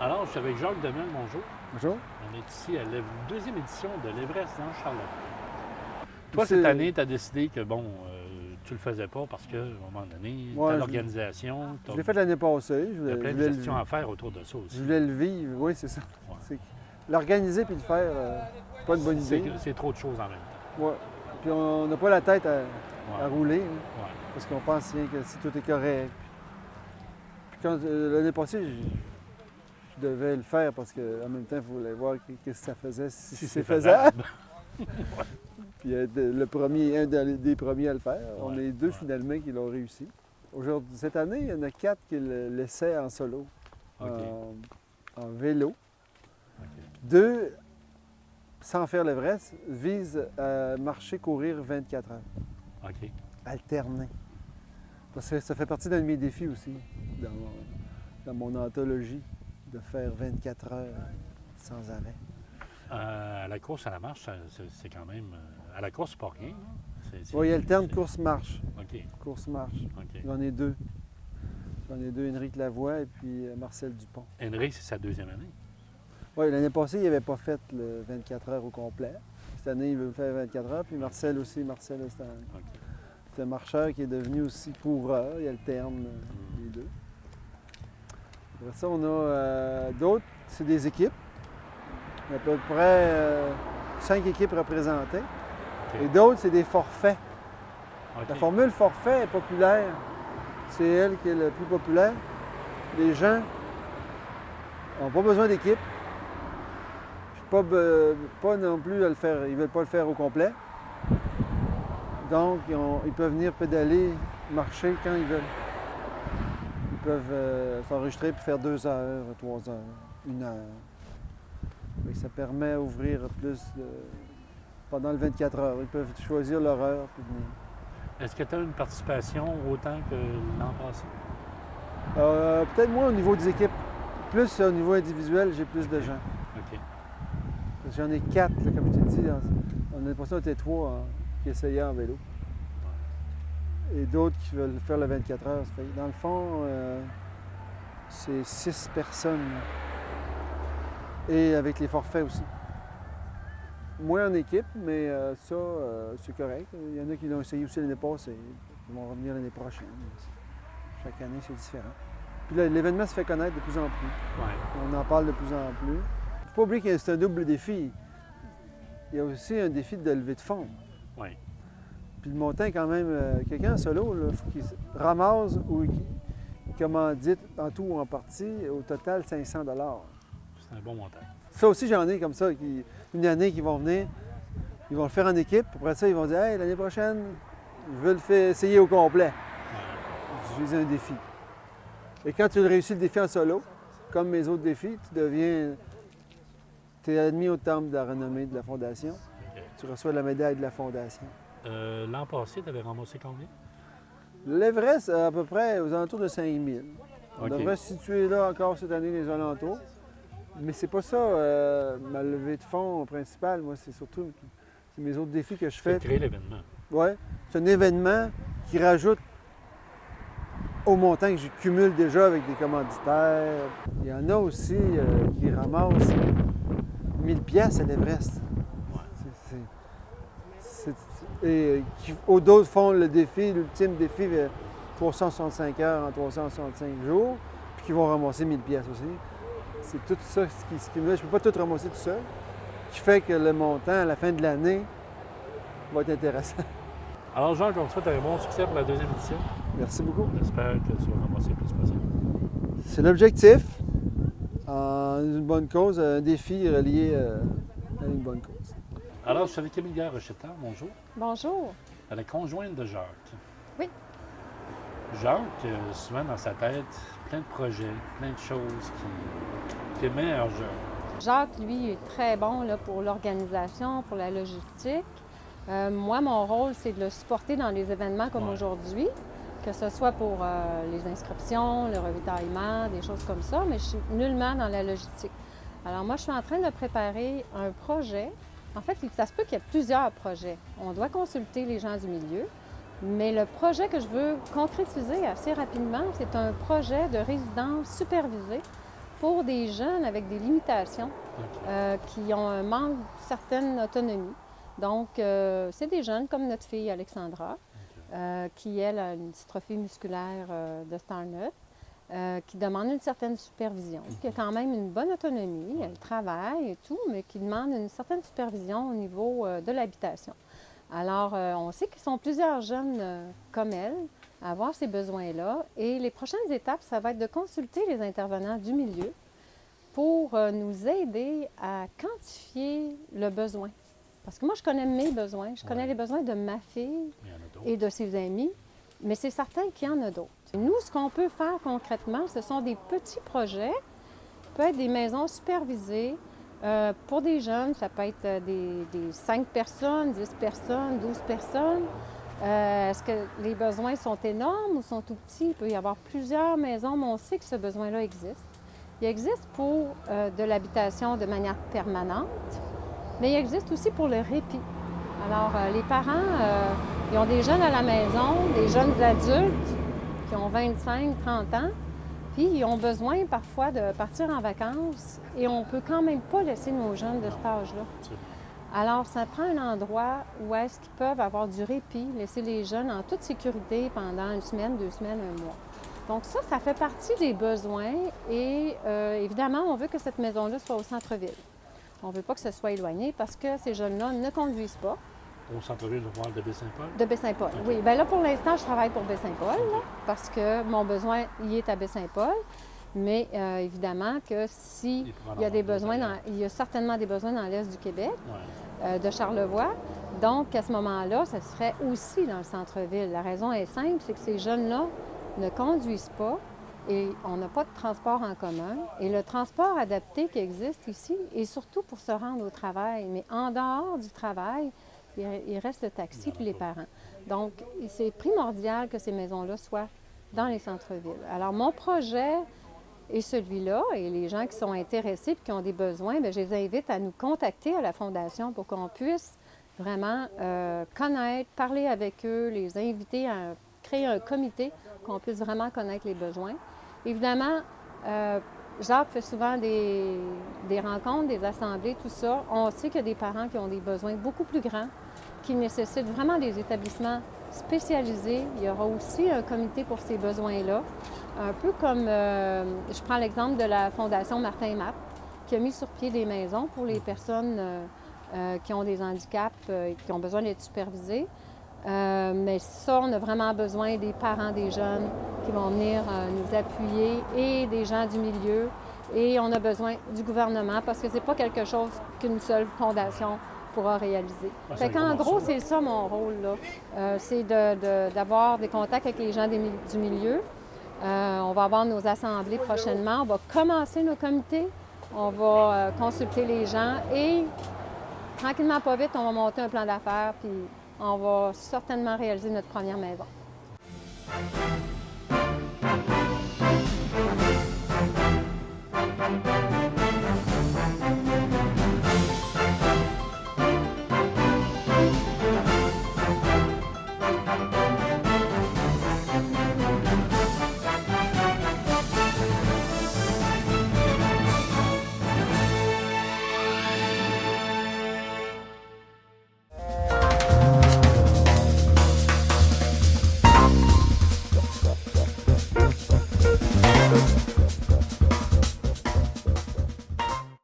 Alors, je suis avec Jacques Demel, bonjour. Bonjour. On est ici à la deuxième édition de l'Everest dans Charlotte. Toi, C'est- cette année, tu as décidé que, tu le faisais pas parce qu'à un moment donné, Ouais, tu je- l'organisation, Je l'ai fait l'année passée. il y a plein de gestions à faire autour de ça aussi. Je voulais le vivre. Oui, c'est ça. Ouais. C'est que l'organiser puis le faire, c'est pas une bonne idée. C'est trop de choses en même temps. Ouais. Puis on n'a pas la tête à Ouais. rouler, hein, Ouais. parce qu'on pense rien que si tout est correct. Puis quand l'année passée, je devais le faire parce qu'en même temps, il fallait voir qu'est-ce que ça faisait, si c'est faisable. Puis le premier, des premiers à le faire. On Ouais, est deux ouais. finalement qui l'ont réussi. Aujourd'hui, cette année, il y en a 4 qui l'essaient en solo, OK. en vélo. OK. 2, sans faire l'Everest, visent à marcher, courir 24 heures, OK. alterner. Parce que ça fait partie d'un de mes défis aussi, dans mon anthologie, de faire 24 heures sans arrêt. À la course, à la marche, c'est quand même. À la course, c'est pas rien. Oui, il alterne c'est- course-marche. OK. Course-marche. OK. J'en ai deux. J'en ai deux, Henrique Lavoie et puis Marcel Dupont. Henry, c'est sa deuxième année. Oui, l'année passée, il n'avait pas fait le 24 heures au complet. Cette année, il veut faire 24 heures. Puis Marcel aussi. Marcel, OK. c'est un marcheur qui est devenu aussi coureur. Il alterne les deux. Après ça, on a d'autres, c'est des équipes. Il y a à peu près 5 équipes représentées. OK. Et d'autres, c'est des forfaits. OK. La formule forfait est populaire. C'est elle qui est la plus populaire. Les gens n'ont pas besoin d'équipe. Puis pas non plus à le faire. Ils ne veulent pas le faire au complet. Donc, ils peuvent venir pédaler, marcher quand ils veulent. Ils peuvent s'enregistrer pour faire 2 heures, 3 heures, 1 heure. Fait que ça permet d'ouvrir plus pendant le 24 heures. Ils peuvent choisir leur heure puis venir. Est-ce que tu as une participation autant que l'an passé? Peut-être moins au niveau des équipes. Plus au niveau individuel, j'ai plus de gens. OK. Parce que j'en ai 4, là, comme je t'ai dit. On est pas ça, on était 3 qui essayaient en vélo. Et d'autres qui veulent faire le 24 heures. Ça fait que dans le fond, c'est 6 personnes. Et avec les forfaits aussi. Moins en équipe, mais c'est correct. Il y en a qui l'ont essayé aussi l'année passée. Ils vont revenir l'année prochaine. Chaque année, c'est différent. Puis là, l'événement se fait connaître de plus en plus. Ouais. On en parle de plus en plus. Il ne faut pas oublier que c'est un double défi. Il y a aussi un défi de levée de fonds. Oui. Puis le montant, quand même, quelqu'un en solo, il faut qu'il ramasse ou qu'il commandite en tout ou en partie, au total 500 $. C'est un bon montant. Ça aussi, j'en ai comme ça, une année qui vont venir, ils vont le faire en équipe. Après ça, ils vont dire, hey, l'année prochaine, je veux le faire essayer au complet. Ouais. J'ai un défi. Et quand tu réussis le défi en solo, comme mes autres défis, tu es admis au temple de la renommée de la Fondation. OK. Tu reçois la médaille de la Fondation. L'an passé, tu avais ramassé combien? L'Everest, à peu près aux alentours de 5 000. On OK. devrait se situer là encore cette année, les alentours. Mais c'est pas ça, ma levée de fonds principale. Moi, c'est surtout mes autres défis que je Fait fais. créer l'événement. Ouais, c'est un événement qui rajoute au montant que je cumule déjà avec des commanditaires. Il y en a aussi qui ramassent 1000 pièces à l'Everest. Ouais. Et d'autres font le défi, l'ultime défi, 365 heures en 365 jours, puis qui vont ramasser 1000 pièces aussi. C'est tout ça ce qui me... Je ne peux pas tout ramasser tout seul, qui fait que le montant à la fin de l'année va être intéressant. Alors, Jacques, on te souhaite un bon succès pour la deuxième édition. Merci beaucoup. J'espère que tu vas ramasser le plus possible. C'est l'objectif, en une bonne cause, un défi relié à une bonne cause. Alors, je suis avec Emilia Rochetta, bonjour, Bonjour. la conjointe de Jacques. Oui. Jacques, souvent dans sa tête, plein de projets, plein de choses qui met en jeu. Jacques, lui, est très bon là, pour l'organisation, pour la logistique. Moi, mon rôle, c'est de le supporter dans les événements comme Ouais. aujourd'hui, que ce soit pour les inscriptions, le ravitaillement, des choses comme ça, mais je suis nullement dans la logistique. Alors moi, je suis en train de préparer un projet. En fait, ça se peut qu'il y ait plusieurs projets. On doit consulter les gens du milieu, mais le projet que je veux concrétiser assez rapidement, c'est un projet de résidence supervisée pour des jeunes avec des limitations, qui ont un manque d'une certaine autonomie. Donc, c'est des jeunes comme notre fille Alexandra, qui, elle, a une dystrophie musculaire de Starnut, qui demande une certaine supervision, qui a quand même une bonne autonomie, elle travaille et tout, mais qui demande une certaine supervision au niveau de l'habitation. Alors, on sait qu'ils sont plusieurs jeunes comme elle à avoir ces besoins-là. Et les prochaines étapes, ça va être de consulter les intervenants du milieu pour nous aider à quantifier le besoin. Parce que moi, je connais mes besoins, je connais les besoins de ma fille et de ses amis, mais c'est certain qu'il y en a d'autres. Nous, ce qu'on peut faire concrètement, ce sont des petits projets, ça peut être des maisons supervisées. Pour des jeunes, ça peut être des 5 personnes, 10 personnes, 12 personnes. Est-ce que les besoins sont énormes ou sont tout petits? Il peut y avoir plusieurs maisons, mais on sait que ce besoin-là existe. Il existe pour de l'habitation de manière permanente, mais il existe aussi pour le répit. Alors, les parents, ils ont des jeunes à la maison, des jeunes adultes qui ont 25, 30 ans, puis ils ont besoin parfois de partir en vacances et on ne peut quand même pas laisser nos jeunes de cet âge-là. Alors, ça prend un endroit où est-ce qu'ils peuvent avoir du répit, laisser les jeunes en toute sécurité pendant 1 semaine, 2 semaines, 1 mois. Donc ça fait partie des besoins et évidemment, on veut que cette maison-là soit au centre-ville. On ne veut pas que ce soit éloigné parce que ces jeunes-là ne conduisent pas. Au centre-ville de Baie-Saint-Paul? De Baie-Saint-Paul, oui. Bien là, pour l'instant, je travaille pour Baie-Saint-Paul parce que mon besoin y est à Baie-Saint-Paul. Mais évidemment que s'il y a des besoins, il y a certainement des besoins dans l'est du Québec, de Charlevoix. Donc, à ce moment-là, ce serait aussi dans le centre-ville. La raison est simple, c'est que ces jeunes-là ne conduisent pas et on n'a pas de transport en commun. Et le transport adapté qui existe ici est surtout pour se rendre au travail. Mais en dehors du travail, il reste le taxi puis les parents. Donc, c'est primordial que ces maisons-là soient dans les centres-villes. Alors, mon projet est celui-là, et les gens qui sont intéressés et qui ont des besoins, bien, je les invite à nous contacter à la Fondation pour qu'on puisse vraiment connaître, parler avec eux, les inviter à créer un comité, qu'on puisse vraiment connaître les besoins. Évidemment, Jacques fait souvent des rencontres, des assemblées, tout ça. On sait qu'il y a des parents qui ont des besoins beaucoup plus grands, qui nécessitent vraiment des établissements spécialisés. Il y aura aussi un comité pour ces besoins-là. Un peu comme, je prends l'exemple de la Fondation Martin Matt, qui a mis sur pied des maisons pour les personnes qui ont des handicaps et qui ont besoin d'être supervisées. Mais ça, on a vraiment besoin des parents des jeunes qui vont venir nous appuyer et des gens du milieu. Et on a besoin du gouvernement parce que c'est pas quelque chose qu'une seule fondation pourra réaliser. Fait qu'en gros, c'est ça mon rôle, là. C'est d'avoir des contacts avec les gens du milieu. On va avoir nos assemblées prochainement. On va commencer nos comités. On va consulter les gens et tranquillement, pas vite, on va monter un plan d'affaires puis on va certainement réaliser notre première maison.